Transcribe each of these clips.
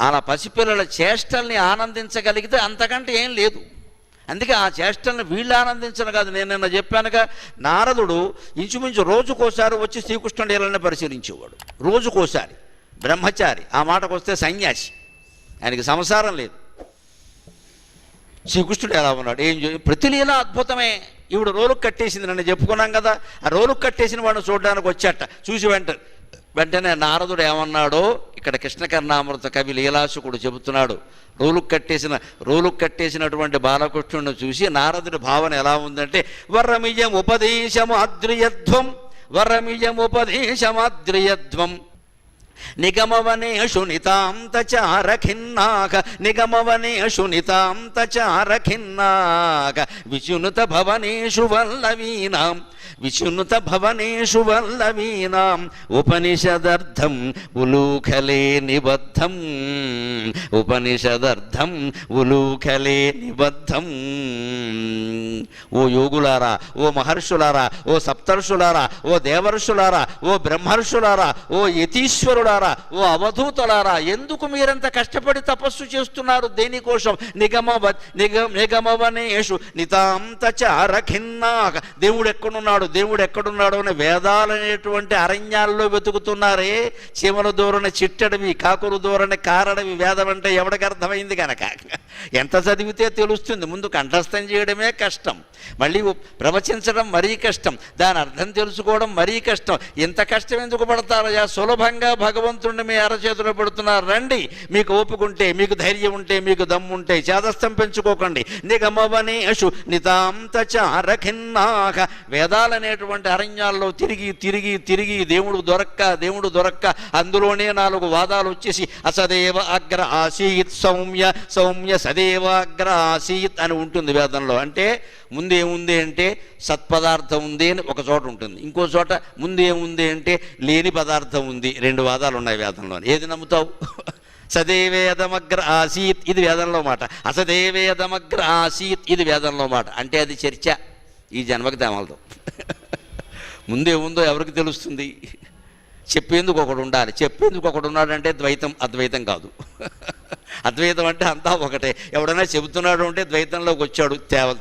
అలా పసిపిల్లల చేష్టల్ని ఆనందించగలిగితే అంతకంటే ఏం లేదు. అందుకే ఆ చేష్టల్ని వీళ్ళు ఆనందించను కాదు. నేను నిన్న చెప్పానుగా, నారదుడు ఇంచుమించు రోజుకోసారి వచ్చి శ్రీకృష్ణుడి లీలల్ని పరిశీలించేవాడు. రోజుకోసారి. బ్రహ్మచారి, ఆ మాటకు వస్తే సన్యాసి, ఆయనకి సంసారం లేదు. శ్రీకృష్ణుడు ఎలా ఉన్నాడు, ఏం ప్రతి లీల అద్భుతమే. ఈవిడ రోలుకు కట్టేసింది, నన్ను చెప్పుకున్నాం కదా, ఆ రోలుకు కట్టేసిన వాడిని చూడడానికి వచ్చాట. చూసి వెంటనే నారదుడు ఏమన్నాడో ఇక్కడ కృష్ణకర్ణామృత కవి లీలాశుకుడు చెబుతున్నాడు. రోలుకు కట్టేసినటువంటి బాలకృష్ణుడిని చూసి నారదుడి భావన ఎలా ఉందంటే, వరమియముపదేశమాద్రియధ్వం నిగమవనేషు నితాంతచారఖిన్నాక విచునుత భవనేషు వల్లవీనాం ఉపనిషదర్థం ఉలూఖలే నిబద్ధం ఓ యోగులారా, ఓ మహర్షులారా, ఓ సప్తర్షులారా, ఓ దేవర్షులారా, ఓ బ్రహ్మర్షులారా, ఓ యతీశ్వరులారా, ఓ అవధూతులారా, ఎందుకు మీరంత కష్టపడి తపస్సు చేస్తున్నారు? దేనికోసం? నిగమవనేషు నితాంతచారఖిన్నాక దేవుడు ఎక్కడున్నాడు అని వేదాలనేటువంటి అరణ్యాల్లో వెతుకుతున్నారే. చీమల దూరని చిట్టడవి, కాకులు దూరని కారడవి. వేదం అంటే ఎవడికి అర్థమైంది కనుక ఎంత చదివితే తెలుస్తుంది. ముందు కంఠస్థం చేయడమే కష్టం, మళ్ళీ ప్రవచించడం మరీ కష్టం, దాని అర్థం తెలుసుకోవడం మరీ కష్టం. ఇంత కష్టం ఎందుకు పడతారయ్యా? సులభంగా భగవంతుడిని మీ అరచేతిలో పెడుతున్నారు. రండి, మీకు ఓపుకుంటే, మీకు ధైర్యం ఉంటే, మీకు దమ్ముంటే చేదస్థం పెంచుకోకండి. నిగమవనేషు నితాంతచారఖిన్నాక వేదాలనేటువంటి అరణ్యాల్లో తిరిగి దేవుడు దొరక్క అందులోనే 4 వాదాలు వచ్చేసి అసదేవ అగ్ర ఆసీత్ సౌమ్య సదేవ అగ్ర ఆసీత్ అని ఉంటుంది వేదంలో. అంటే ముందేముంది అంటే సత్పదార్థం ఉంది అని ఒక చోట ఉంటుంది, ఇంకో చోట ముందేముంది అంటే లేని పదార్థం ఉంది. 2 వాదాలు ఉన్నాయి వేదంలో. ఏది నమ్ముతావు? సదేవేదమగ్ర ఆసీత్ ఇది వేదంలో మాట, అసదేవేదమగ్ర ఆసీత్ ఇది వేదంలో మాట. అంటే అది చర్చ ఈ జన్మకి తేమలతో. ముందేముందో ఎవరికి తెలుస్తుంది? చెప్పేందుకు ఒకడు ఉండాలి. చెప్పేందుకు ఒకడు ఉన్నాడంటే ద్వైతం, అద్వైతం కాదు. అద్వైతం అంటే అంతా ఒకటే. ఎవడైనా చెబుతున్నాడు అంటే ద్వైతంలోకి వచ్చాడు,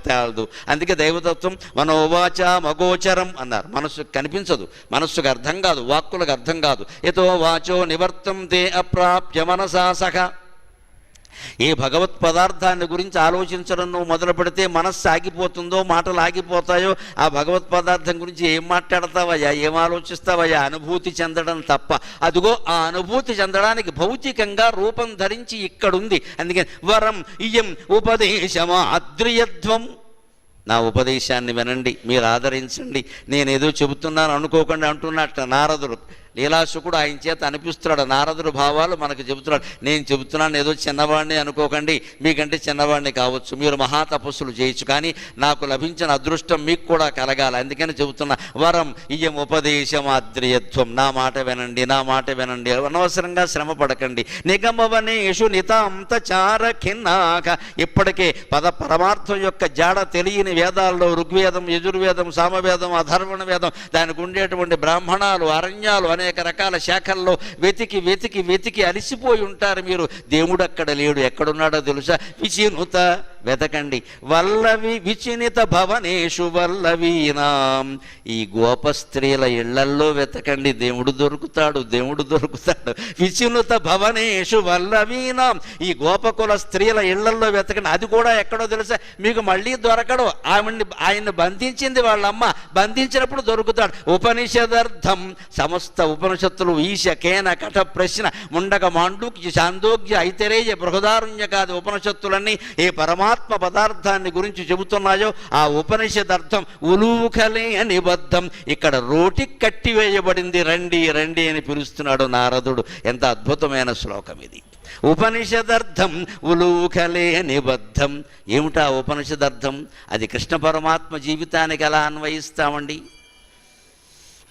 తేలదు. అందుకే దైవతత్వం మనోవాచ మగోచరం అన్నారు. మనస్సుకు కనిపించదు, మనస్సుకు అర్థం కాదు, వాక్కులకు అర్థం కాదు. యతో వాచో నివర్తంతే అప్రాప్య మనసా సఖ. ఏ భగవత్ పదార్థాన్ని గురించి ఆలోచించడం నువ్వు మొదలు పెడితే మనస్సు ఆగిపోతుందో, మాటలు ఆగిపోతాయో, ఆ భగవత్ పదార్థం గురించి ఏం మాట్లాడతావయ్యా, ఏం ఆలోచిస్తావయ్యా? అనుభూతి చెందడం తప్ప. అదిగో ఆ అనుభూతి చెందడానికి భౌతికంగా రూపం ధరించి ఇక్కడుంది. అందుకని వరం ఇయం ఉపదేశమాద్రియధ్వం. నా ఉపదేశాన్ని వినండి, మీరు ఆదరించండి, నేనేదో చెబుతున్నాను అనుకోకుండా అంటున్నట్ట నారదుడు. లీలాశుకుడు ఆయన చేత అనిపిస్తున్నాడు. నారదుడు భావాలు మనకు చెబుతున్నాడు. నేను చెబుతున్నాను ఏదో చిన్నవాడిని అనుకోకండి, మీకంటే చిన్నవాడిని కావచ్చు, మీరు మహాతపస్సులు చేయొచ్చు, కానీ నాకు లభించిన అదృష్టం మీకు కూడా కలగాలి. అందుకని చెబుతున్నా వరం ఇయం ఉపదేశమాద్రియత్వం. నా మాట వినండి, అనవసరంగా శ్రమ పడకండి. నిగమవనేషు నితాంతచారఖిన్నాక. ఇప్పటికే పరమార్థం యొక్క జాడ తెలియని వేదాల్లో ఋగ్వేదం, యజుర్వేదం, సామవేదం, అధర్వణ వేదం, దానికి ఉండేటువంటి బ్రాహ్మణాలు, అరణ్యాలు, అనేక రకాల శాఖల్లో వెతికి అలిసిపోయి ఉంటారు మీరు. దేవుడు అక్కడ లేడు, ఎక్కడున్నాడో తెలుసా? విచినుత వెతకండి. విచినిత భవనేషు వల్లవీనాం. ఈ గోప స్త్రీల ఇళ్లల్లో వెతకండి, దేవుడు దొరుకుతాడు. విచినుత భవనేషు వల్లవీనాం. ఈ గోపకుల స్త్రీల ఇళ్లల్లో వెతకండి. అది కూడా ఎక్కడో తెలుసా? మీకు మళ్ళీ దొరకడు. ఆయన్ని బంధించింది వాళ్ళమ్మ, బంధించినప్పుడు దొరుకుతాడు. ఉపనిషదర్థం. సమస్త ఉపనిషత్తులు ఈశ, కేన, కఠ, ప్రశ్న, ముండక, మాండూక్య, చాందోగ్య, ఐతరేయ, బృహదారణ్యకాది ఉపనిషత్తులన్నీ ఏ పరమాత్మ పదార్థాన్ని గురించి చెబుతున్నాయో ఆ ఉపనిషదర్థం ఉలూఖలే నిబద్ధం. ఇక్కడ రోటి కట్టివేయబడింది. రండి అని పిలుస్తున్నాడు నారదుడు. ఎంత అద్భుతమైన శ్లోకం ఇది. ఉపనిషదర్థం ఉలూఖలే నిబద్ధం. ఏమిటా ఉపనిషదర్థం? అది కృష్ణ పరమాత్మ జీవితానికి ఎలా అన్వయిస్తామండి?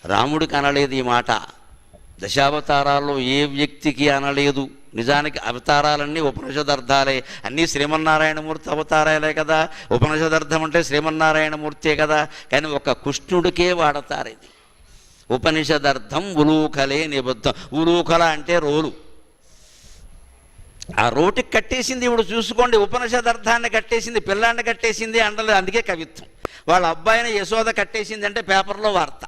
రాముడికి అనలేదు ఈ మాట, దశావతారాల్లో ఏ వ్యక్తికి అనలేదు. నిజానికి అవతారాలన్నీ ఉపనిషదర్థాలే, అన్నీ శ్రీమన్నారాయణమూర్తి అవతారాలే కదా. ఉపనిషదర్థం అంటే శ్రీమన్నారాయణమూర్తే కదా. కానీ ఒక కృష్ణుడికే వాడతారు ఇది. ఉపనిషదర్థం ఉలూఖలే నిబద్ధం. ఉలూఖల అంటే రోలు, ఆ రోటికి కట్టేసింది ఇప్పుడు చూసుకోండి, ఉపనిషదర్థాన్ని కట్టేసింది, పిల్లాన్ని కట్టేసింది అండలేదు, అందుకే కవిత్వం. వాళ్ళ అబ్బాయిని యశోద కట్టేసింది అంటే పేపర్లో వార్త.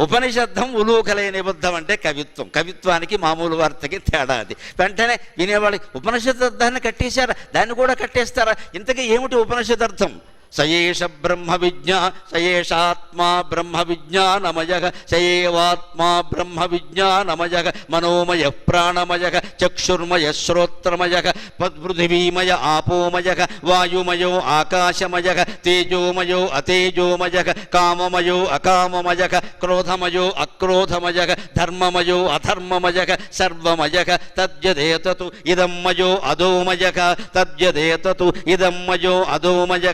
ఉపనిషద్ధం ఉలూకలై నిబద్ధం అంటే కవిత్వం. కవిత్వానికి మామూలు వార్తకి తేడా అది. వెంటనే వినేవాళ్ళకి ఉపనిషదర్థాన్ని కట్టేశారా, దాన్ని కూడా కట్టేస్తారా, ఇంతకీ ఏమిటి ఉపనిషదర్థం? సయేష బ్రహ్మ విజ్ఞా సయేషాత్మా బ్రహ్మ విజ్ఞానమయ సయేవాత్మా బ్రహ్మ విజ్ఞానమయ మనోమయ ప్రాణమయ చక్షుర్మయ శ్రోత్రమయ పృథివీమయ ఆపోమయ వాయుమయో ఆకాశమయ తేజోమయో అతేజోమయ కామమయో అకామమయ క్రోధమయో అక్రోధమయ ధర్మమయో అధర్మమయ సర్వమయ తద్యదేతతు ఇదం మయో అధోమయ తద్యదేతతు ఇదం మయో అధోమయ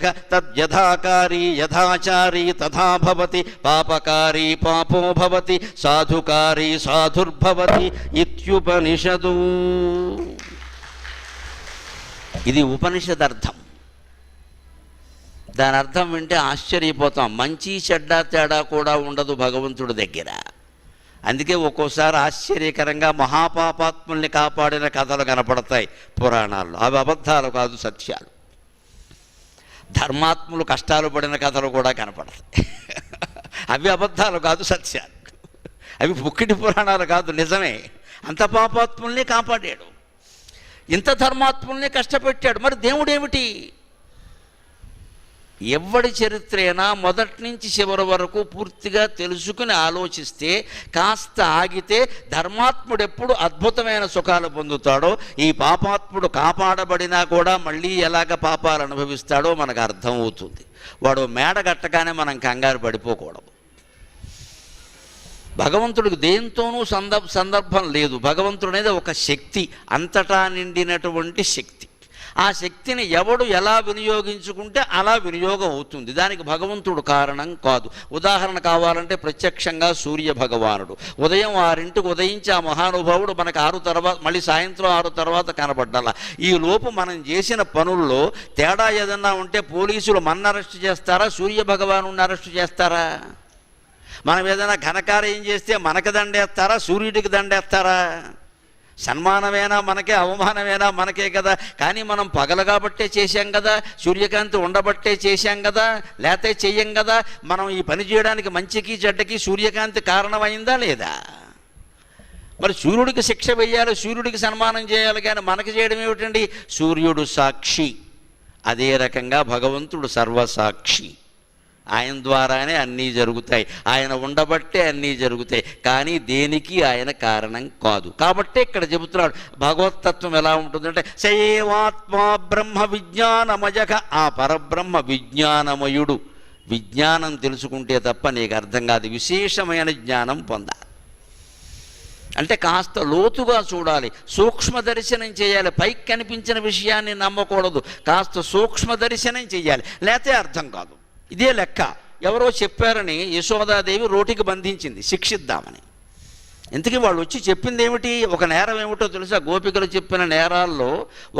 యథాకారీ యథాచారీ తథా భవతి పాపకారీ పాపో భవతి సాధుకారీ సాధుర్భవతి ఇత్యుపనిషదు. ఇది ఉపనిషదర్థం. దాని అర్థం వింటే ఆశ్చర్యపోతాం. మంచి చెడ్డ తేడా కూడా ఉండదు భగవంతుడి దగ్గర. అందుకే ఒక్కోసారి ఆశ్చర్యకరంగా మహాపాపాత్ముల్ని కాపాడిన కథలు కనపడతాయి పురాణాల్లో. అవి అబద్ధాలు కాదు, సత్యాలు. ధర్మాత్ములు కష్టాలు పడిన కథలు కూడా కనపడతాయి. అవి అబద్ధాలు కాదు, సత్యాలు. అవి పుక్కిటి పురాణాలు కాదు, నిజమే. అంత పాపాత్ముల్ని కాపాడాడు, ఇంత ధర్మాత్ముల్ని కష్టపెట్టాడు. మరి దేవుడు ఏమిటి? ఎవడి చరిత్ర అయినా మొదటి నుంచి చివరి వరకు పూర్తిగా తెలుసుకుని ఆలోచిస్తే, కాస్త ఆగితే ధర్మాత్ముడు ఎప్పుడు అద్భుతమైన సుఖాలు పొందుతాడో, ఈ పాపాత్ముడు కాపాడబడినా కూడా మళ్ళీ ఎలాగ పాపాలు అనుభవిస్తాడో మనకు అర్థమవుతుంది. వాడు మేడ కట్టగానే మనం కంగారు పడిపోకూడదు. భగవంతుడికి దేంతోనూ సందర్భం లేదు. భగవంతుడు అనేది ఒక శక్తి, అంతటా నిండినటువంటి శక్తి. ఆ శక్తిని ఎవడు ఎలా వినియోగించుకుంటే అలా వినియోగం అవుతుంది. దానికి భగవంతుడు కారణం కాదు. ఉదాహరణ కావాలంటే ప్రత్యక్షంగా సూర్య భగవానుడు ఉదయం 6ంటికి ఉదయించి ఆ మహానుభావుడు మనకు 6 తర్వాత మళ్ళీ సాయంత్రం 6 తర్వాత కనబడ్డాల. ఈ లోపు మనం చేసిన పనుల్లో తేడా ఏదన్నా ఉంటే పోలీసులు మన అరెస్ట్ చేస్తారా, సూర్య భగవాను అరెస్ట్ చేస్తారా? మనం ఏదైనా ఘనకార్యం చేస్తే మనకు దండేస్తారా, సూర్యుడికి దండేస్తారా? సన్మానమేనా మనకే, అవమానమేనా మనకే కదా. కానీ మనం పగలు కాబట్టే చేశాం కదా, సూర్యకాంతి ఉండబట్టే చేశాం కదా, లేతే చెయ్యం కదా. మనం ఈ పని చేయడానికి మంచికి చెడ్డకి సూర్యకాంతి కారణమైందా లేదా? మరి సూర్యుడికి శిక్ష వెయ్యాలి, సూర్యుడికి సన్మానం చేయాలి, కానీ మనకి చేయడం ఏమిటండి? సూర్యుడు సాక్షి. అదే రకంగా భగవంతుడు సర్వసాక్షి. ఆయన ద్వారానే అన్నీ జరుగుతాయి, ఆయన ఉండబట్టే అన్నీ జరుగుతాయి. కానీ దేనికి ఆయన కారణం కాదు. కాబట్టే ఇక్కడ చెబుతున్నాడు భగవత్తత్వం ఎలా ఉంటుందంటే సయేవాత్మా బ్రహ్మ విజ్ఞానమయ. ఆ పరబ్రహ్మ విజ్ఞానమయుడు. విజ్ఞానం తెలుసుకుంటే తప్ప నీకు అర్థం కాదు. విశేషమైన జ్ఞానం పొందాలి అంటే కాస్త లోతుగా చూడాలి, సూక్ష్మ దర్శనం చేయాలి. పైకి కనిపించిన విషయాన్ని నమ్మకూడదు, కాస్త సూక్ష్మ దర్శనం చేయాలి, లేతే అర్థం కాదు. ఇదే లెక్క. ఎవరో చెప్పారని యశోదాదేవి రోటికి బంధించింది శిక్షిద్దామని. ఇంతకీ వాళ్ళు వచ్చి చెప్పింది ఏమిటి? ఒక నేరం ఏమిటో తెలుసా? గోపికలు చెప్పిన నేరాల్లో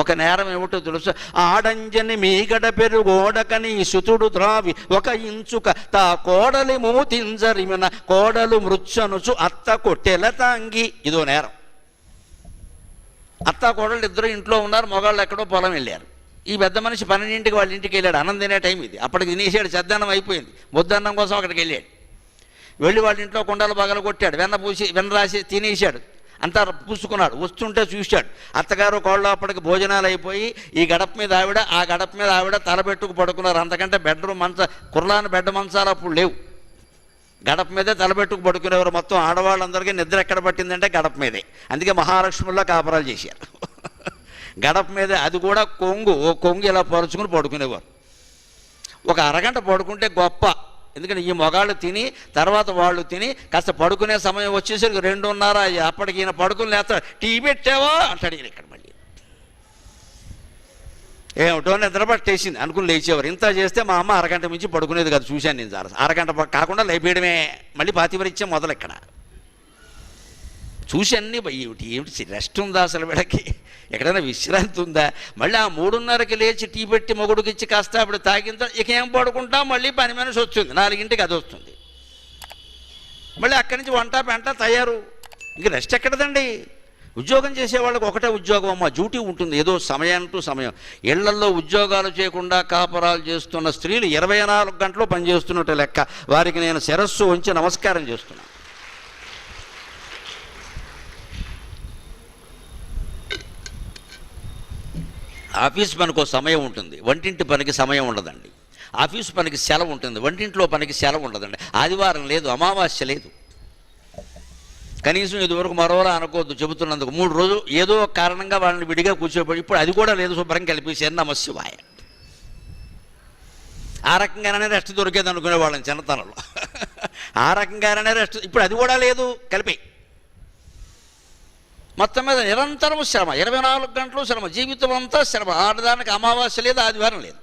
ఒక నేరం ఏమిటో తెలుసా? ఆడంజని మీగడ పెరుగోడకని సుతుడు ద్రావి ఒక ఇంచుక తా కోడలి మూతింజరిమిన కోడలు మృత్సనుచు అత్త కొట్టెల తాంగి. ఇదో నేరం. అత్త కోడలు ఇద్దరు ఇంట్లో ఉన్నారు, మగాళ్ళు ఎక్కడో పొలం వెళ్ళారు. ఈ పెద్ద మనిషి 12ంటికి వాళ్ళ ఇంటికి వెళ్ళాడు. అన్నం తినే టైం ఇది. అప్పటికి తినేసాడు, చద్దన్నం అయిపోయింది. ముద్దన్నం కోసం అక్కడికి వెళ్ళాడు. వెళ్ళి వాళ్ళ ఇంట్లో కుండలు పగలు కొట్టాడు, వెన్న రాసి తినేసాడు, అంతా పూసుకున్నాడు. వస్తుంటే చూశాడు అత్తగారు కోళ్ళు. అప్పటికి భోజనాలు అయిపోయి ఈ గడప మీద ఆవిడ, ఆ గడప మీద ఆవిడ తలబెట్టుకు పడుకున్నారు. అంతకంటే బెడ్రూమ్ కుర్రాని బెడ్ మంచాలు అప్పుడు లేవు. గడప మీదే తలబెట్టుకు పడుకునేవారు. మొత్తం ఆడవాళ్ళందరికీ నిద్ర ఎక్కడ పట్టిందంటే గడప మీదే. అందుకే మహాలక్ష్ముల్లో కాపురాలు చేశారు గడప మీదే. అది కూడా ఓ కొంగు ఇలా పరుచుకుని పడుకునేవారు. ఒక అరగంట పడుకుంటే గొప్ప. ఎందుకంటే ఈ మొగాళ్ళు తిని తర్వాత వాళ్ళు తిని కాస్త పడుకునే సమయం వచ్చేసరికి 2:30. అప్పటికి ఈయన పడుకుని లేస్తాడు. టీ పెట్టావా అంటాడు ఈయన. ఇక్కడ మళ్ళీ ఏమిటో నిద్ర పట్టేసింది అనుకుని లేచేవారు. ఇంత చేస్తే మా అమ్మ అరగంట మించి పడుకునేది కాదు. చూశాను నేను చాలా. అరగంట కాకుండా లేపేయడమే. మళ్ళీ పాతివరిచ్చే మొదలు ఇక్కడ. చూసి అన్నీ ఏమిటి రెస్ట్ ఉందా అసలు వీళ్ళకి? ఎక్కడైనా విశ్రాంతి ఉందా? మళ్ళీ ఆ 3:30కి లేచి టీ పెట్టి మొగుడికి ఇచ్చి కాస్త అప్పుడు తాగిన ఇక ఏం పడుకుంటా, మళ్ళీ పని మనిషి వస్తుంది 4ంటికి, అది వస్తుంది. మళ్ళీ అక్కడి నుంచి వంట పెంట తయారు. ఇంక రెస్ట్ ఎక్కడదండి? ఉద్యోగం చేసే వాళ్ళకి ఒకటే ఉద్యోగం అమ్మ, డ్యూటీ ఉంటుంది, ఏదో సమయం టు సమయం. ఇళ్లల్లో ఉద్యోగాలు చేయకుండా కాపరాలు చేస్తున్న స్త్రీలు 24 గంటలు పనిచేస్తున్నట్టు లెక్క. వారికి నేను శిరస్సు ఉంచి నమస్కారం చేస్తున్నాను. ఆఫీస్ పనికి ఒక సమయం ఉంటుంది, వంటింటి పనికి సమయం ఉండదండి. ఆఫీసు పనికి సెలవు ఉంటుంది, వంటింట్లో పనికి సెలవు ఉండదండి. ఆదివారం లేదు, అమావాస్య లేదు. కనీసం ఇదివరకు మరోలా అనుకోవద్దు చెబుతున్నందుకు. 3 రోజులు ఏదో ఒక కారణంగా వాళ్ళని విడిగా కూర్చోబడి, ఇప్పుడు అది కూడా లేదు, శుభ్రం కలిపేసారు, నమశివాయ. ఆ రకంగానే రెస్ట్ దొరికేది అనుకునే వాళ్ళని చిన్నతనంలో. ఆ రకంగానే రెస్ట్, ఇప్పుడు అది కూడా లేదు, కలిపి. మొత్తం మీద నిరంతరం శ్రమ, 24 గంటలు శ్రమ, జీవితం అంతా శ్రమ. ఆడదానికి అమావాస్య లేదు, ఆదివారం లేదు.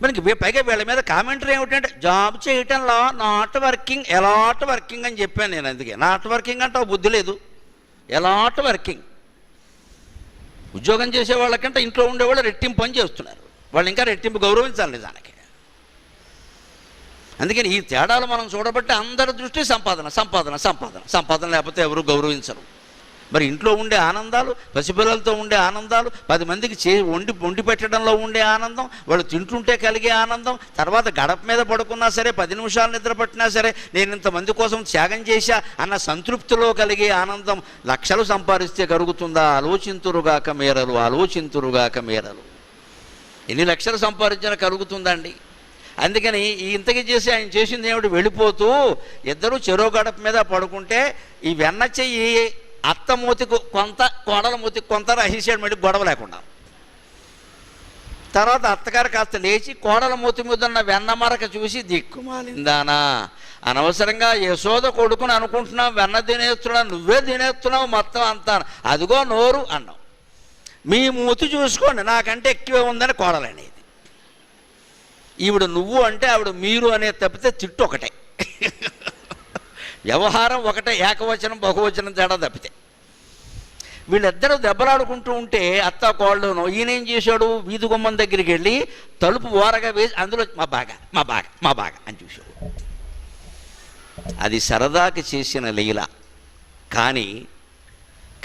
మనకి పైగా వీళ్ళ మీద కామెంటరీ ఏమిటంటే, జాబ్ చేయటంలో నాట్ వర్కింగ్, ఎలాట్ వర్కింగ్ అని చెప్పాను నేను. అందుకే నాట్ వర్కింగ్ అంటే బుద్ధి లేదు, ఎలాట్ వర్కింగ్. ఉద్యోగం చేసే వాళ్ళకంటే ఇంట్లో ఉండేవాళ్ళు రెట్టింపు పని చేస్తున్నారు, వాళ్ళు ఇంకా రెట్టింపు గౌరవించాలి నిజానికి. అందుకని ఈ తేడాలు మనం చూడబట్టి అందరి దృష్టి సంపాదన సంపాదన సంపాదన సంపాదన, లేకపోతే ఎవరు గౌరవించరు. మరి ఇంట్లో ఉండే ఆనందాలు, పసిపిల్లలతో ఉండే ఆనందాలు, 10 మందికి వండి పెట్టడంలో ఉండే ఆనందం, వాళ్ళు తింటుంటే కలిగే ఆనందం, తర్వాత గడప మీద పడుకున్నా సరే 10 నిమిషాలు నిద్ర పట్టినా సరే నేను ఇంతమంది కోసం త్యాగం చేశా అన్న సంతృప్తిలో కలిగే ఆనందం లక్షలు సంపాదిస్తే కలుగుతుందా? ఆలోచింతురుగాక మేరలు, ఆలోచింతురుగాక మేరలు. ఎన్ని లక్షలు సంపాదించినా కలుగుతుందండి. అందుకని ఇంతకీ చేసి ఆయన చేసింది ఏమిటి? వెళ్ళిపోతూ ఇద్దరు చెరో గడప మీద పడుకుంటే ఈ వెన్న చెయ్యి అత్త మూతికి కొంత, కోడల మూతికి కొంత రహేసాడు, మళ్ళీ గొడవ లేకుండా. తర్వాత అత్తగారు కాస్త లేచి కోడల మూతి మీద ఉన్న వెన్న మరక చూసి, దిక్కుమాలిందానా, అనవసరంగా యశోద కొడుకుని అనుకుంటున్నావు, వెన్న తినేస్తున్నావు, నువ్వే తినేస్తున్నావు మొత్తం అంతా, అదిగో నోరు అన్నావు, మీ మూతి చూసుకోండి నాకంటే ఎక్కువే ఉందని కోడలనేది. ఈవిడ నువ్వు అంటే ఆవిడ మీరు అనే తప్పితే తిట్టు ఒకటే, వ్యవహారం ఒకటే, ఏకవచనం బహువచనం తేడా తప్పితే. వీళ్ళిద్దరూ దెబ్బలాడుకుంటూ ఉంటే అత్త కోళ్ళను, ఈయనేం చేశాడు, వీధి గుమ్మం దగ్గరికి వెళ్ళి తలుపు ఓరగా వేసి అందులో మా బాగా మా బాగా మా బాగా అని చూశాడు. అది సరదాకి చేసిన లీల, కానీ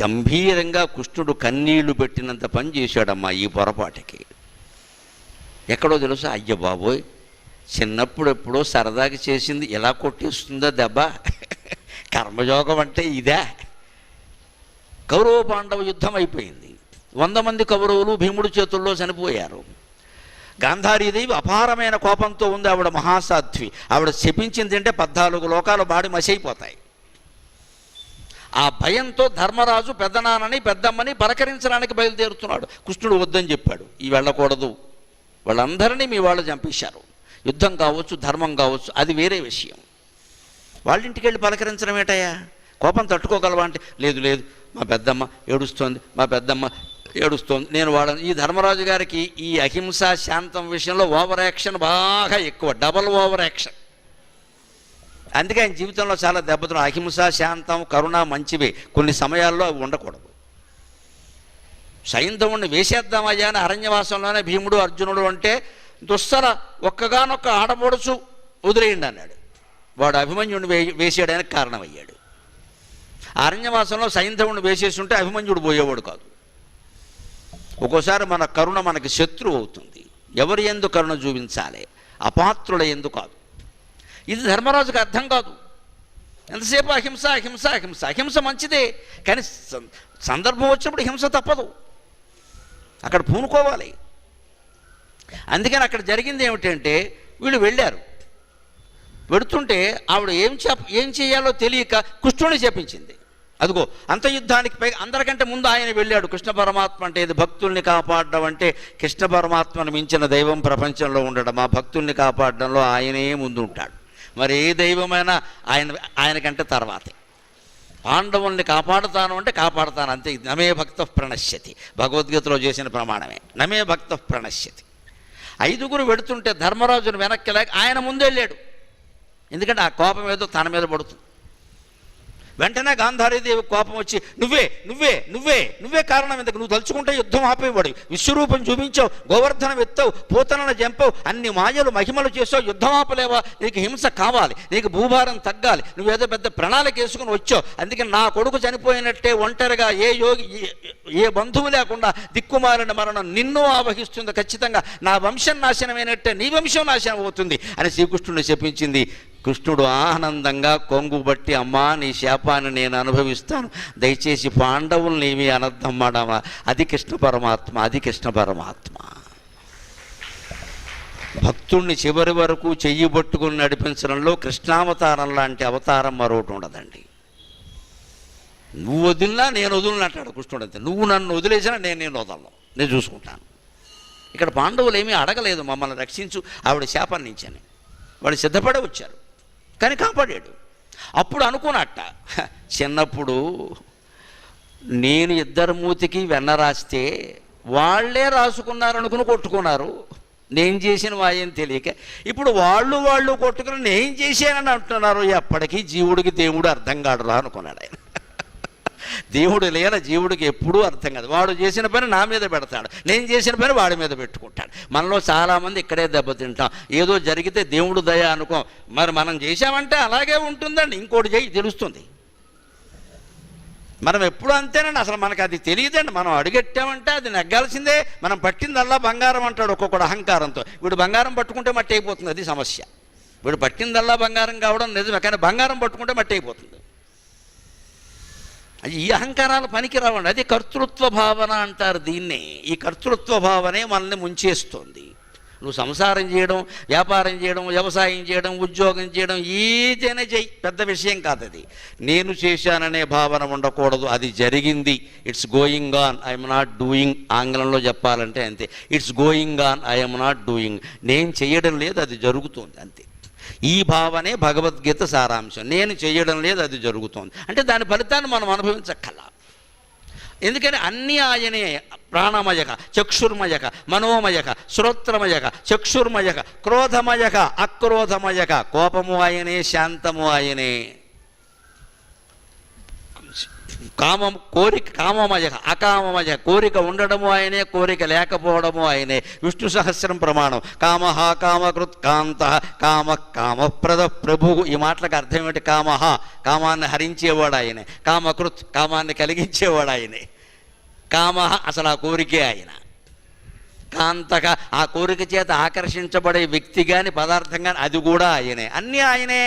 గంభీరంగా కృష్ణుడు కన్నీళ్లు పెట్టినంత పని చేశాడమ్మా ఈ పొరపాటుకి. ఎక్కడో తెలుసా, అయ్య బాబోయ్, చిన్నప్పుడు ఎప్పుడో సరదాకి చేసింది ఎలా కొట్టేస్తుందో దెబ్బ, కర్మయోగం అంటే ఇదే. కౌరవ పాండవ యుద్ధం అయిపోయింది, 100 మంది కౌరవులు భీముడి చేతుల్లో చనిపోయారు. గాంధారీదేవి అపారమైన కోపంతో ఉంది, ఆవిడ మహాసాధ్వి. ఆవిడ శపించింది అంటే 14 లోకాలు బాడి మసైపోతాయి. ఆ భయంతో ధర్మరాజు పెద్దనాన్నని పెద్దమ్మని పలకరించడానికి బయలుదేరుతున్నాడు. కృష్ణుడు వద్దని చెప్పాడు, ఈ వెళ్ళకూడదు, వాళ్ళందరినీ మీ వాళ్ళు చంపేశారు. యుద్ధం కావచ్చు, ధర్మం కావచ్చు, అది వేరే విషయం. వాళ్ళ ఇంటికి వెళ్ళి పలకరించడం ఏంటయ్యా, కోపం తట్టుకోగలవా అంటే, లేదు లేదు మా పెద్దమ్మ ఏడుస్తోంది, మా పెద్దమ్మ ఏడుస్తోంది. నేను ఈ ధర్మరాజు గారికి ఈ అహింస శాంతం విషయంలో ఓవర్ యాక్షన్ బాగా ఎక్కువ, డబల్ ఓవర్ యాక్షన్. అందుకే ఆయన జీవితంలో చాలా దెబ్బతిన్నాడు. అహింస శాంతం కరుణ మంచివే, కొన్ని సమయాల్లో అవి ఉండకూడదు. సైంధవుణ్ణి వేసేద్దామయ్యా అని అరణ్యవాసంలోనే భీముడు అర్జునుడు అంటే, దుస్సర ఒక్కగానొక్క ఆడపడుచు వదిలేయండి అన్నాడు. వాడు అభిమన్యుడిని వేసేయడానికి కారణమయ్యాడు. అరణ్యవాసంలో సైంధవుణ్ణి వేసేసి ఉంటే అభిమన్యుడు పోయేవాడు కాదు. ఒక్కోసారి మన కరుణ మనకి శత్రువు అవుతుంది. ఎవరి యందు కరుణ చూపించాలి, అపాత్రుల యందు కాదు. ఇది ధర్మరాజుకి అర్థం కాదు. ఎంతసేపు అహింస అహింస అహింస. అహింస మంచిదే, కానీ సందర్భం వచ్చినప్పుడు హింస తప్పదు, అక్కడ పూనుకోవాలి. అందుకని అక్కడ జరిగింది ఏమిటంటే, వీళ్ళు వెళ్ళారు, వెడుతుంటే ఆవిడ ఏం చేయాలో తెలియక కృష్ణుడిని చెప్పించింది. అదిగో అంత యుద్ధానికి పైగా అందరికంటే ముందు ఆయన వెళ్ళాడు. కృష్ణ పరమాత్మ అంటే ఇది, భక్తుల్ని కాపాడడం అంటే కృష్ణ పరమాత్మను మించిన దైవం ప్రపంచంలో ఉండడం. ఆ భక్తుల్ని కాపాడడంలో ఆయనే ముందు ఉంటాడు. మరి ఏ దైవమైనా ఆయనకంటే తర్వాతే. పాండవుల్ని కాపాడుతాను అంటే కాపాడుతాను అంతే. నమే భక్త ప్రణశ్యతి, భగవద్గీతలో చేసిన ప్రమాణమే, నమే భక్త ప్రణశ్యతి. 5గురు వెడుతుంటే ధర్మరాజును వెనక్కి లేక ఆయన ముందు వెళ్ళాడు. ఎందుకంటే ఆ కోపం ఏదో తన మీద పడుతుంది. వెంటనే గాంధారీదేవి కోపం వచ్చి నువ్వే నువ్వే నువ్వే నువ్వే కారణం, ఎందుకు నువ్వు తలుచుకుంటే యుద్ధం ఆపేవాడు, విశ్వరూపం చూపించావు, గోవర్ధనం ఎత్తావు, పూతనను చంపావు, అన్ని మాయలు మహిమలు చేసావు, యుద్ధం ఆపలేవా? నీకు హింస కావాలి, నీకు భూభారం తగ్గాలి, నువ్వేదో పెద్ద ప్రణాళిక వేసుకుని వచ్చావు. అందుకని నా కొడుకు చనిపోయినట్టే ఒంటరిగా ఏ యోగి ఏ బంధువు లేకుండా దిక్కుమాలిన మరణం నిన్ను ఆవహిస్తుంది, ఖచ్చితంగా నా వంశం నాశనమైనట్టే నీ వంశం నాశనం అవుతుంది అని శ్రీకృష్ణుడు చెప్పించింది. కృష్ణుడు ఆనందంగా కొంగుబట్టి అమ్మా నీ శాపాన్ని నేను అనుభవిస్తాను, దయచేసి పాండవుల్ని ఏమీ అనద్దమ్మాడమా. అది కృష్ణ పరమాత్మ, అది కృష్ణ పరమాత్మ. భక్తుణ్ణి చివరి వరకు చెయ్యి పట్టుకుని నడిపించడంలో కృష్ణావతారం లాంటి అవతారం మరొకటి ఉండదండి. నువ్వు వదిలినా నేను వదిలిన అంటాడు కృష్ణుడు. అంతే, నువ్వు నన్ను వదిలేసినా నేను వదలను, నేను చూసుకుంటాను. ఇక్కడ పాండవులు ఏమీ అడగలేదు మమ్మల్ని రక్షించు ఆవిడ శాపాన్ని నుంచి అని. వాళ్ళు సిద్ధపడే వచ్చారు, కానీ కాపాడాడు. అప్పుడు అనుకున్నట్ట, చిన్నప్పుడు నేను ఇద్దరు మూతికి వెన్న రాస్తే వాళ్ళే రాసుకున్నారు అనుకుని కొట్టుకున్నారు, నేను చేసిన వాయం తెలియక. ఇప్పుడు వాళ్ళు కొట్టుకుని నేను చేశానని అంటున్నారు. ఎప్పటికీ జీవుడికి దేవుడు అర్థం కాడురా అనుకున్నాడు ఆయన. దేవుడు లేన జీవుడికి ఎప్పుడూ అర్థం కాదు. వాడు చేసిన పని నా మీద పెడతాడు, నేను చేసిన పని వాడి మీద పెట్టుకుంటాడు. మనలో చాలామంది ఇక్కడే దెబ్బతింటాం. ఏదో జరిగితే దేవుడు దయ అనుకో, మరి మనం చేసామంటే అలాగే ఉంటుందండి. ఇంకోటి చేయి తెలుస్తుంది. మనం ఎప్పుడు అంతేనండి, అసలు మనకు అది తెలియదండి. మనం అడుగెట్టామంటే అది నెగ్గాల్సిందే. మనం పట్టిందల్లా బంగారం అంటాడు ఒక్కొక్కడు అహంకారంతో. వీడు బంగారం పట్టుకుంటే మట్టి అయిపోతుంది, అది సమస్య. వీడు పట్టిందల్లా బంగారం కావడం నిజమే, కానీ బంగారం పట్టుకుంటే మట్టి అయిపోతుంది. ఈ అహంకారాలు పనికి రావండి. అది కర్తృత్వ భావన అంటారు దీన్నే. ఈ కర్తృత్వ భావనే మనల్ని ముంచేస్తుంది. నువ్వు సంసారం చేయడం, వ్యాపారం చేయడం, వ్యవసాయం చేయడం, ఉద్యోగం చేయడం ఏదైనా చెయ్యి, పెద్ద విషయం కాదు. అది నేను చేశాననే భావన ఉండకూడదు. అది జరిగింది, it's going on, I'm not doing. ఆంగ్లంలో చెప్పాలంటే అంతే, it's going on, I'm not doing. నేను చేయడం లేదు, అది జరుగుతుంది, అంతే. ఈ భావనే భగవద్గీత సారాంశం. నేను చేయడం లేదు, అది జరుగుతోంది అంటే దాని ఫలితాన్ని మనం అనుభవించక్కల. ఎందుకని అన్నీ ఆయనే. ప్రాణమయక, చక్షుర్మయక, మనోమయక, శ్రోత్రమయక, చక్షుర్మయక, క్రోధమయక, అక్రోధమయక. కోపము ఆయనే, శాంతము ఆయనే. కామం కోరిక కామమయక, అకామమయ. కోరిక ఉండడము ఆయనే, కోరిక లేకపోవడము ఆయనే. విష్ణు సహస్రం ప్రమాణం. కామః కామకృత్ కాంత, కామ కామప్రద ప్రభు. ఈ మాటలకు అర్థం ఏమిటి? కామః కామాన్ని హరించేవాడు ఆయనే, కామకృత్ కామాన్ని కలిగించేవాడు ఆయనే, కామః అసలు ఆ కోరికే ఆయన, కాంతక ఆ కోరిక చేత ఆకర్షించబడే వ్యక్తి కానీ పదార్థం కానీ అది కూడా ఆయనే. అన్నీ ఆయనే.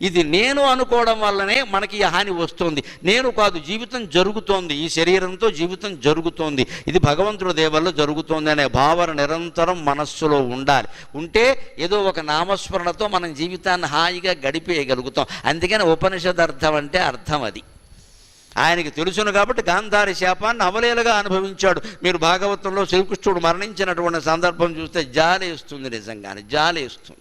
ఇది నేను అనుకోవడం వల్లనే మనకి ఈ హాని వస్తుంది. నేను కాదు, జీవితం జరుగుతోంది, ఈ శరీరంతో జీవితం జరుగుతోంది, ఇది భగవంతుడి దేవల్లో జరుగుతోంది అనే భావన నిరంతరం మనస్సులో ఉండాలి. ఉంటే ఏదో ఒక నామస్మరణతో మనం జీవితాన్ని హాయిగా గడిపేయగలుగుతాం. అందుకని ఉపనిషద్ అర్థం అంటే అర్థం అది. ఆయనకి తెలుసును కాబట్టి గాంధారి శాపాన్ని అవలేలుగా అనుభవించాడు. మీరు భాగవతంలో శ్రీకృష్ణుడు మరణించినటువంటి సందర్భం చూస్తే జాలేస్తుంది, నిజంగానే జాలేస్తుంది.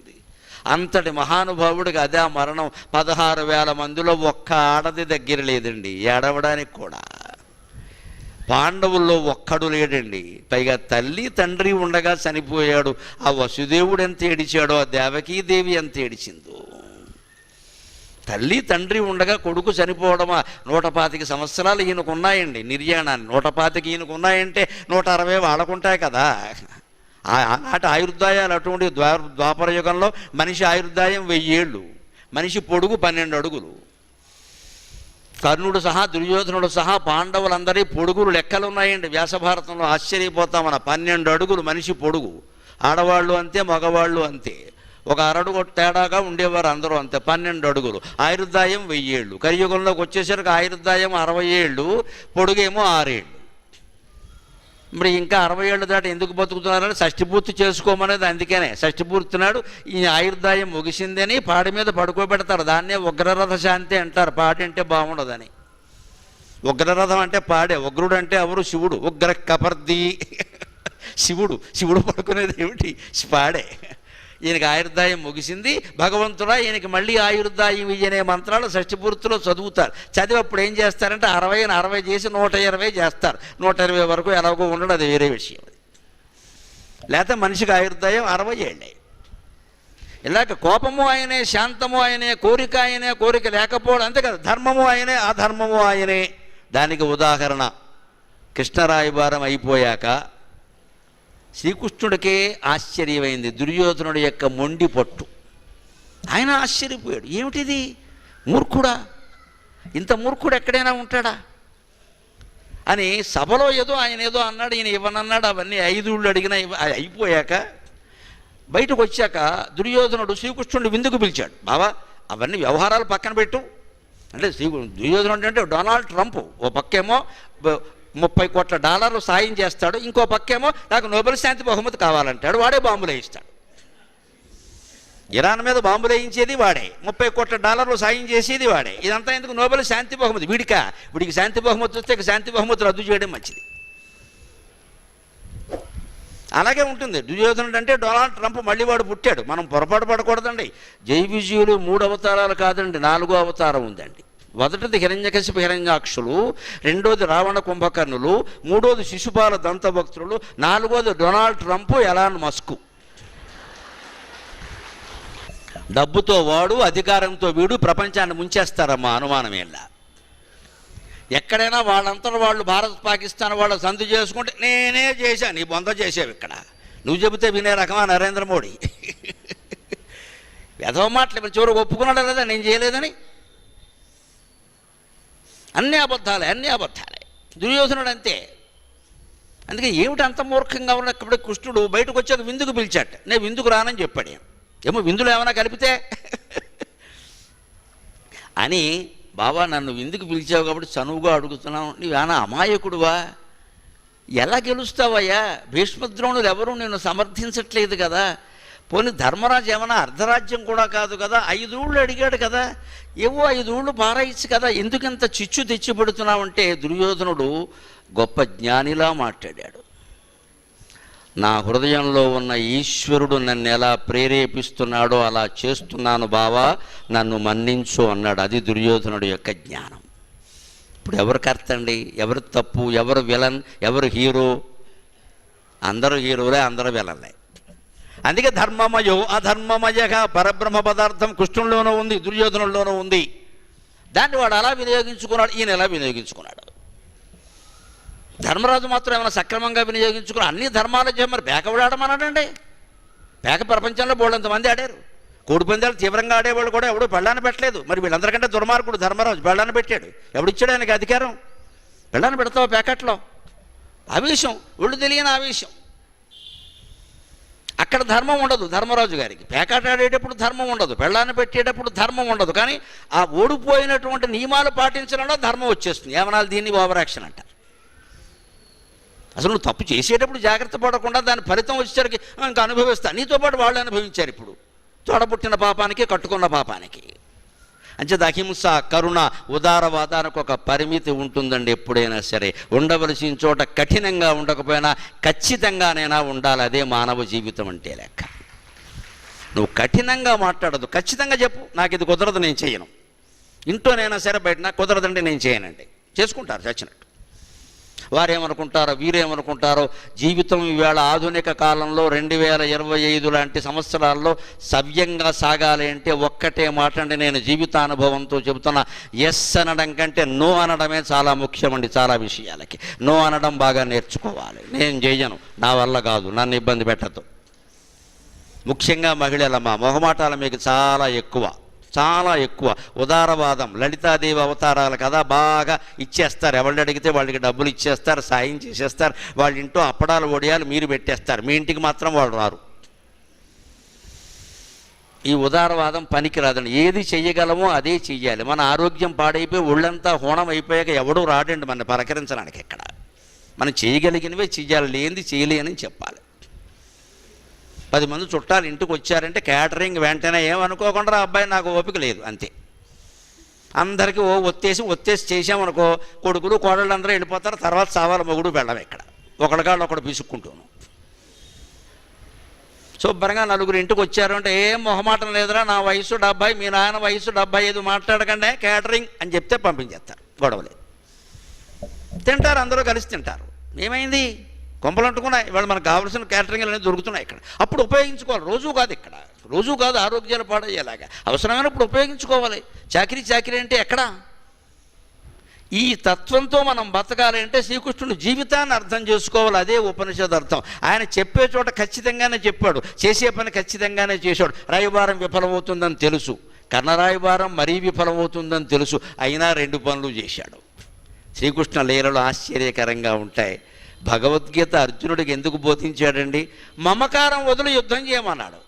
అంతటి మహానుభావుడికి అదే మరణం. 16,000 మందిలో ఒక్క ఆడది దగ్గర లేదండి ఏడవడానికి కూడా. పాండవుల్లో ఒక్కడు లేడండి. పైగా తల్లి తండ్రి ఉండగా చనిపోయాడు. ఆ వసుదేవుడు ఎంత ఏడిచాడో, ఆ దేవకీదేవి ఎంత ఏడిచిందో. తల్లి తండ్రి ఉండగా కొడుకు చనిపోవడమా? 125 సంవత్సరాలు ఈయనకున్నాయండి నిర్యాణాన్ని. 125 ఈయనకున్నాయంటే 160 వాళ్ళకుంటాయి కదా. ఆనాటి ఆయుర్దాయాలు అటువంటి. ద్వాపర యుగంలో మనిషి ఆయుర్దాయం 1000 ఏళ్ళు, మనిషి పొడుగు 12 అడుగులు. కర్ణుడు సహా, దుర్యోధనుడు సహా పాండవులందరి పొడుగులు లెక్కలు ఉన్నాయండి వ్యాసభారతంలో. ఆశ్చర్యపోతాం. మన 12 అడుగులు మనిషి పొడుగు. ఆడవాళ్ళు అంతే, మగవాళ్ళు అంతే. ఒక అరడుగు తేడాగా ఉండేవారు అందరూ అంతే. 12 అడుగులు. ఆయుర్దాయం 1000 ఏళ్ళు. కలియుగంలోకి వచ్చేసరికి ఆయుర్దాయం 60 ఏళ్ళు, పొడుగేమో 6 ఏళ్ళు. మరి ఇంకా 60 ఏళ్ళు దాటి ఎందుకు బతుకుతున్నారని షష్ఠిపూర్తి చేసుకోమనేది అందుకనే. షష్ఠిపూర్తి నాడు ఈ ఆయుర్దాయం ముగిసిందని పాడి మీద పడుకోబెడతారు. దాన్నే ఉగ్రరథ శాంతి అంటారు. పాడి అంటే బాగుండదని. ఉగ్రరథం అంటే పాడే. ఉగ్రుడు అంటే ఎవరు? శివుడు. ఉగ్ర కపర్ది శివుడు. శివుడు పడుకునేది ఏమిటి? పాడే. ఈయనకి ఆయుర్దాయం ముగిసింది. భగవంతుడా ఈయనకి మళ్ళీ ఆయుర్దాయం ఇయ్యనే మంత్రాలు షష్ఠిపూర్తిలో చదువుతారు. చదివప్పుడు ఏం చేస్తారంటే 60ని 60 చేసి 120 చేస్తారు. 120 వరకు ఎలాగో ఉండడం అది వేరే విషయం. లేకపోతే మనిషికి ఆయుర్దాయం 60 ఏళ్ళే. ఇలాగ కోపము ఆయనే, శాంతము ఆయనే, కోరిక ఆయనే, కోరిక లేకపోవడం అంతే కదా, ధర్మము ఆయనే, అధర్మము ఆయనే. దానికి ఉదాహరణ కృష్ణరాయబారం అయిపోయాక శ్రీకృష్ణుడికే ఆశ్చర్యమైంది దుర్యోధనుడి యొక్క మొండి పట్టు. ఆయన ఆశ్చర్యపోయాడు, ఏమిటిది, మూర్ఖుడా, ఇంత మూర్ఖుడు ఎక్కడైనా ఉంటాడా అని. సభలో ఆయన ఏదో అన్నాడు, ఈయన ఇవ్వనన్నాడు, అవన్నీ 5 ఊళ్ళు అడిగినా అయిపోయాక బయటకు వచ్చాక దుర్యోధనుడు శ్రీకృష్ణుడిని విందుకు పిలిచాడు. బావా అవన్నీ వ్యవహారాలు పక్కన పెట్టు అంటే, దుర్యోధనుడు అంటే డొనాల్డ్ ట్రంప్, ఓ పక్కేమో $30 కోట్ల సాయం చేస్తాడు, ఇంకో పక్కేమో నాకు నోబెల్ శాంతి బహుమతి కావాలంటాడు, వాడే బాంబులు వేయిస్తాడు. ఇరాన్ మీద బాంబులు వేయించేది వాడే, $30 కోట్ల సాయం చేసేది వాడే. ఇదంతా ఎందుకు, నోబెల్ శాంతి బహుమతి వీడికి శాంతి బహుమతి వస్తే శాంతి బహుమతి రద్దు చేయడం మంచిది. అలాగే ఉంటుంది. దుర్యోధనుడు అంటే డొనాల్డ్ ట్రంప్, మళ్ళీ వాడు పుట్టాడు. మనం పొరపాటు పడకూడదండి. జై విజయులు 3 అవతారాలు కాదండి, 4వ అవతారం ఉందండి. మొదటిది హిరణ్యకశిప హిరణ్యాక్షులు, రెండోది రావణ కుంభకర్ణులు, మూడోది శిశుపాల దంతభక్తులు, 4వది డొనాల్డ్ ట్రంప్, ఎలాన్ మస్క్. డబ్బుతో వాడు, అధికారంతో వీడు ప్రపంచాన్ని ముంచేస్తారమ్మా, అనుమానమేలా. ఎక్కడైనా వాళ్ళంతా వాళ్ళు భారత్ పాకిస్తాన్ వాళ్ళు సంధి చేసుకుంటే నేనే చేశాను, నీ బొంద చేసావు ఇక్కడ, నువ్వు చెబితే వినే రకమా నరేంద్ర మోడీ. ఎదవ మాటలు చివరికి ఒప్పుకున్నాడు కదా నేను చేయలేదని. అన్నీ అబద్ధాలే. దుర్యోధనుడు అంతే. అందుకే ఏమిటి అంత మూర్ఖంగా ఉన్నప్పుడు కృష్ణుడు బయటకు వచ్చాక విందుకు పిలిచాట. నేను విందుకు రానని చెప్పాడు. ఏమో విందులో ఏమైనా కలిపితే అని, బాబా నన్ను విందుకు పిలిచావు కాబట్టి చనువుగా అడుగుతున్నావు, నీవేనా అమాయకుడువా, ఎలా గెలుస్తావయ్యా, భీష్మద్రోణులు ఎవరూ నేను సమర్థించట్లేదు కదా, పోనీ ధర్మరాజు ఏమైనా అర్ధరాజ్యం కూడా కాదు కదా, 5 ఊళ్ళు అడిగాడు కదా, ఏవో 5 ఊళ్ళు పారాయిచ్చు కదా, ఎందుకంత చిచ్చు తెచ్చిపెడుతున్నావంటే దుర్యోధనుడు గొప్ప జ్ఞానిలా మాట్లాడాడు. నా హృదయంలో ఉన్న ఈశ్వరుడు నన్ను ఎలా ప్రేరేపిస్తున్నాడో అలా చేస్తున్నాను బావా, నన్ను మన్నించు అన్నాడు. అది దుర్యోధనుడు యొక్క జ్ఞానం. ఇప్పుడు ఎవరు కర్త అండి, ఎవరు తప్పు, ఎవరు విలన్, ఎవరు హీరో? అందరూ హీరోలే, అందరూ విలన్లే. అందుకే ధర్మమయో అధర్మమయగా పరబ్రహ్మ పదార్థం కృష్ణుల్లోనూ ఉంది, దుర్యోధనుల్లోనూ ఉంది. దాన్ని వాడు అలా వినియోగించుకున్నాడు, ఈయన ఎలా వినియోగించుకున్నాడు. ధర్మరాజు మాత్రం ఏమైనా సక్రమంగా వినియోగించుకుని అన్ని ధర్మాలు మరి పేకవిడాడమన్నాడండి. పేక ప్రపంచంలో బోళ్ళంతమంది ఆడారు. కోడిపందాలు తీవ్రంగా ఆడేవాళ్ళు కూడా ఎవడో పెళ్ళాన్ని పెట్టలేదు. మరి వీళ్ళందరికంటే దుర్మార్గుడు ధర్మరాజు, పెళ్ళాన్ని పెట్టాడు. ఎవడిచ్చాడు ఆయనకి అధికారం? పెళ్ళాన్ని పెడతావు పేకట్లో, ఆవేశం, ఒళ్ళు తెలియని ఆవేశం. అక్కడ ధర్మం ఉండదు ధర్మరాజు గారికి. పేకాట ఆడేటప్పుడు ధర్మం ఉండదు, పెళ్ళాన్ని పెట్టేటప్పుడు ధర్మం ఉండదు. కానీ ఆ ఓడిపోయినటువంటి నియమాలు పాటించడంలో ధర్మం వచ్చేస్తుంది. ఏమనాలి దీన్ని? ఓవర్ యాక్షన్ అంటారు. అసలు నువ్వు తప్పు చేసేటప్పుడు జాగ్రత్త పడకుండా దాని ఫలితం వచ్చేసరికి ఇంకా అనుభవిస్తా, నీతో పాటు వాళ్ళు అనుభవించారు. ఇప్పుడు తోడబుట్టిన పాపానికి, కట్టుకున్న పాపానికి. అంచేత అహింస, కరుణ, ఉదారవాదానికి ఒక పరిమితి ఉంటుందండి. ఎప్పుడైనా సరే ఉండవలసిన చోట కఠినంగా ఉండకపోయినా ఖచ్చితంగానైనా ఉండాలి. అదే మానవ జీవితం అంటే లెక్క. నువ్వు కఠినంగా మాట్లాడదు, ఖచ్చితంగా చెప్పు, నాకు ఇది కుదరదు, నేను చేయను. ఇంట్లోనైనా సరే బయట నాకు కుదరదంటే నేను చేయనండి, చేసుకుంటారు చచ్చినట్టు. వారేమనుకుంటారో వీరేమనుకుంటారో. జీవితం ఈవేళ ఆధునిక కాలంలో 2025 లాంటి సంవత్సరాల్లో సవ్యంగా సాగాలి అంటే ఒక్కటే మాట అండి, నేను జీవితానుభవంతో చెబుతున్నా. ఎస్ అనడం కంటే నో అనడమే చాలా ముఖ్యమండి. చాలా విషయాలకి నో అనడం బాగా నేర్చుకోవాలి. నేను చేయను, నా వల్ల కాదు, నన్ను ఇబ్బంది పెట్టద్దు. ముఖ్యంగా మహిళలమ్మ మొహమాటాలు మీకు చాలా ఎక్కువ. ఉదారవాదం, లలితాదేవి అవతారాలు కదా, బాగా ఇచ్చేస్తారు. ఎవరిని అడిగితే వాళ్ళకి డబ్బులు ఇచ్చేస్తారు, సాయం చేసేస్తారు. వాళ్ళ ఇంట్లో అప్పడాలు వడియాలు మీరు పెట్టేస్తారు, మీ ఇంటికి మాత్రం వాళ్ళు రారు. ఈ ఉదారవాదం పనికిరాదండి. ఏది చెయ్యగలమో అదే చెయ్యాలి. మన ఆరోగ్యం పాడైపోయి ఒళ్ళంతా హోణం అయిపోయాక ఎవడూ రాడండి మన పలకరించడానికి. ఎక్కడ మనం చేయగలిగినవే చెయ్యాలి, లేనిది చేయలేని చెప్పాలి. 10 మంది చుట్టాలు ఇంటికి వచ్చారంటే క్యాటరింగ్ వెంటనే ఏమనుకోకుండా అబ్బాయి నాకు ఓపిక లేదు అంతే. అందరికీ ఒత్తేసి చేసామనుకో, కొడుకులు కోడళ్ళు అందరూ వెళ్ళిపోతారు. తర్వాత సావాల మొగుడు వెళ్ళం. ఇక్కడ ఒకడికాళ్ళు ఒకడు పిసుక్కుంటాను. శుభ్రంగా 4 ఇంటికి వచ్చారు అంటే ఏం మొహమాటం లేదురా, నా వయసు 70, మీ నాన్న వయసు 75, మాట్లాడకండి క్యాటరింగ్ అని చెప్తే పంపించేస్తారు. గొడవలేదు. తింటారు, అందరూ కలిసి తింటారు. ఏమైంది? కొంపలు అంటుకున్నాయి. ఇవాళ మనకు కావాల్సిన క్యాటరింగ్లు అనేవి దొరుకుతున్నాయి ఇక్కడ. అప్పుడు ఉపయోగించుకోవాలి, రోజు కాదు ఇక్కడ, రోజు కాదు ఆరోగ్యాలు పాడయ్యేలాగా. అవసరమైనప్పుడు ఉపయోగించుకోవాలి. చాకిరీ అంటే ఎక్కడ? ఈ తత్వంతో మనం బతకాలి అంటే శ్రీకృష్ణుడు జీవితాన్ని అర్థం చేసుకోవాలి. అదే ఉపనిషద్ అర్థం. ఆయన చెప్పే చోట ఖచ్చితంగానే చెప్పాడు, చేసే పని ఖచ్చితంగానే చేశాడు. రాయబారం విఫలమవుతుందని తెలుసు, కర్ణరాయబారం మరీ విఫలమవుతుందని తెలుసు, అయినా 2 పనులు చేశాడు. శ్రీకృష్ణ లీలలు ఆశ్చర్యకరంగా ఉంటాయి. భగవద్గీత అర్జునుడికి ఎందుకు బోధించాడండి? మమకారం వదిలి యుద్ధం చేయమన్నాడు.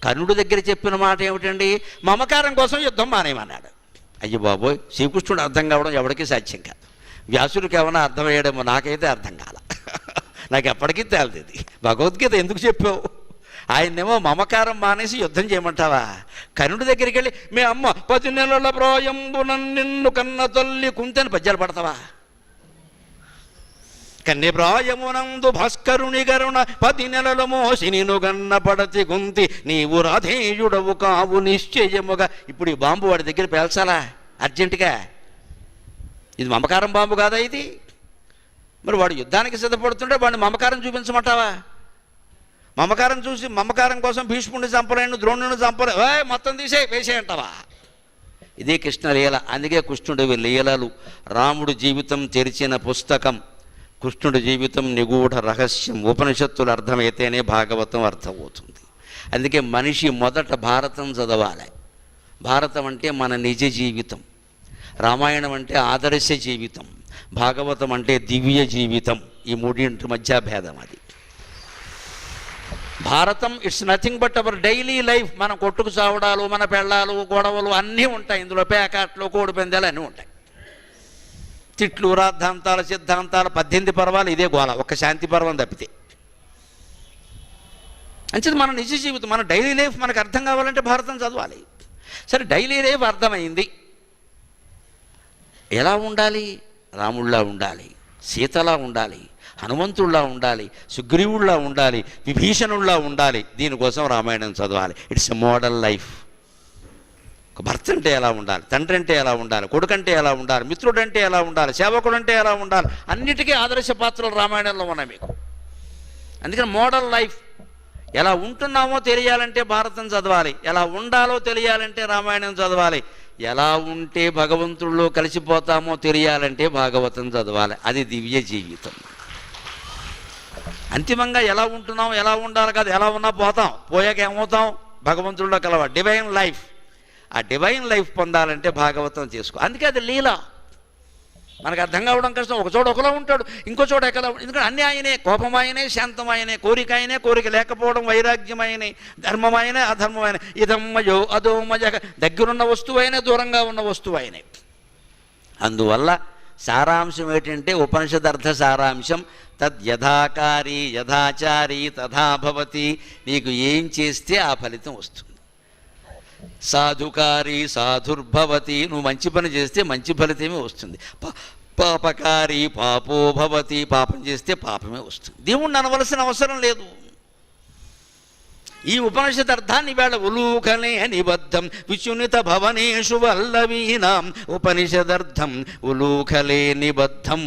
కర్ణుడి దగ్గర చెప్పిన మాట ఏమిటండి? మమకారం కోసం యుద్ధం మానేయమన్నాడు. అయ్యో బాబోయ్, శ్రీకృష్ణుడు అర్థం కావడం ఎవరికీ సాధ్యం కాదు. వ్యాసుడికి ఏమైనా అర్థమయ్యాడేమో, నాకైతే అర్థం కాల. నాకు ఎప్పటికీ తేలదు భగవద్గీత ఎందుకు చెప్పావు. ఆయన్నేమో మమకారం మానేసి యుద్ధం చేయమంటావా? కర్ణుడి దగ్గరికి వెళ్ళి మీ అమ్మ 10 నెలల ప్రాయంబున నిన్ను కన్న తల్లి కుంతని పద్యాలు పడతావా? కన్య ప్రాయమునందు భాస్కరుని గరుణ 10 నెలల మోసి నిన్ను గన్న పడతి గుంతి నీవు రాధేయుడవు కావు నిశ్చయముగా. ఇప్పుడు ఈ బాంబు వాడి దగ్గర పేల్చాలా అర్జెంటుగా? ఇది మమకారం బాంబు కాదా ఇది? మరి వాడు యుద్ధానికి సిద్ధపడుతుంటే వాడిని మమకారం చూపించమంటావా? మమకారం చూసి మమకారం కోసం భీష్ముడిని చంపలేను, ద్రోణుని చంపలే, మొత్తం వేసేయంటావా? ఇదే కృష్ణ లీల. అందుకే కృష్ణుడివి లీలలు. రాముడు జీవితం తెరిచిన పుస్తకం, కృష్ణుడి జీవితం నిగూఢ రహస్యం. ఉపనిషత్తులు అర్థమైతేనే భాగవతం అర్థమవుతుంది. అందుకే మనిషి మొదట భారతం చదవాలి. భారతం అంటే మన నిజ జీవితం, రామాయణం అంటే ఆదర్శ జీవితం, భాగవతం అంటే దివ్య జీవితం. ఈ మూడింటి మధ్య భేదం అది. Bharatam it's nothing but our daily life. మన కొట్టుకు చావడాలు, మన పెళ్ళాలు, గొడవలు అన్నీ ఉంటాయి ఇందులో. పేకాట్లు, కోడి పందాలు అన్నీ ఉంటాయి. తిట్లు, రాద్ధాంతాలు, సిద్ధాంతాలు, 18 పర్వాలు ఇదే గోల, ఒక్క శాంతి పర్వం తప్పితే. అంచేది మన నిజ జీవితం, మన డైలీ లైఫ్ మనకు అర్థం కావాలంటే భారతం చదవాలి. సరే, డైలీ లైఫ్ అర్థమైంది. ఎలా ఉండాలి? రాముళ్ళా ఉండాలి, సీతలా ఉండాలి, హనుమంతుడిలా ఉండాలి, సుగ్రీవుడిలా ఉండాలి, విభీషణుడిలా ఉండాలి. దీనికోసం రామాయణం చదవాలి. It's a model life. ఒక భర్త అంటే ఎలా ఉండాలి, తండ్రి అంటే ఎలా ఉండాలి, కొడుకు అంటే ఎలా ఉండాలి, మిత్రుడు అంటే ఎలా ఉండాలి, సేవకుడు అంటే ఎలా ఉండాలి, అన్నిటికీ ఆదర్శ పాత్రలు రామాయణంలో ఉన్నాయి మీకు. అందుకని మోడల్ లైఫ్. ఎలా ఉంటున్నామో తెలియాలంటే భారతం చదవాలి, ఎలా ఉండాలో తెలియాలంటే రామాయణం చదవాలి, ఎలా ఉంటే భగవంతుడిలో కలిసిపోతామో తెలియాలంటే భాగవతం చదవాలి. అది దివ్య జీవితం. అంతిమంగా ఎలా ఉంటున్నాం, ఎలా ఉండాలి కాదు, ఎలా ఉన్నా పోతాం, పోయాక ఏమవుతాం? భగవంతుడిలో కలవ డివైన్ లైఫ్. ఆ డివైన్ లైఫ్ పొందాలంటే భాగవతం చేసుకో. అందుకే అది లీల. మనకు అర్థం కావడం కష్టం. ఒక చోట ఒకలా ఉంటాడు, ఇంకో చోట ఎక్కలా. ఎందుకంటే అన్నీ ఆయనే. కోపం ఆయనే, శాంతం ఆయనే, కోరిక ఆయనే, కోరిక లేకపోవడం వైరాగ్యం ఆయనే, ధర్మం ఆయనే, అధర్మం ఇదమ్మయో అదోమయ. దగ్గరున్న వస్తువు అయినే, దూరంగా ఉన్న వస్తువు అయినే. అందువల్ల సారాంశం ఏంటంటే ఉపనిషదర్థ సారాంశం తద్ యథాకారి యథాచారి తథా భవతి. నీకు ఏం చేస్తే ఆ ఫలితం వస్తుంది. సాధుకారి సాధుర్భవతి. నువ్వు మంచి పని చేస్తే మంచి ఫలితమే వస్తుంది. పాపకారి పాపో భవతి. పాపం చేస్తే పాపమే వస్తుంది. దేవుణ్ణి అనవలసిన అవసరం లేదు. ఈ ఉపనిషత్ అర్థాన్ని వేళ ఉలూకనే నిబద్ధం విచునిత భవనేషు వల్లవీనాం ఉపనిషదర్థం ఉలూకలే నిబద్ధం.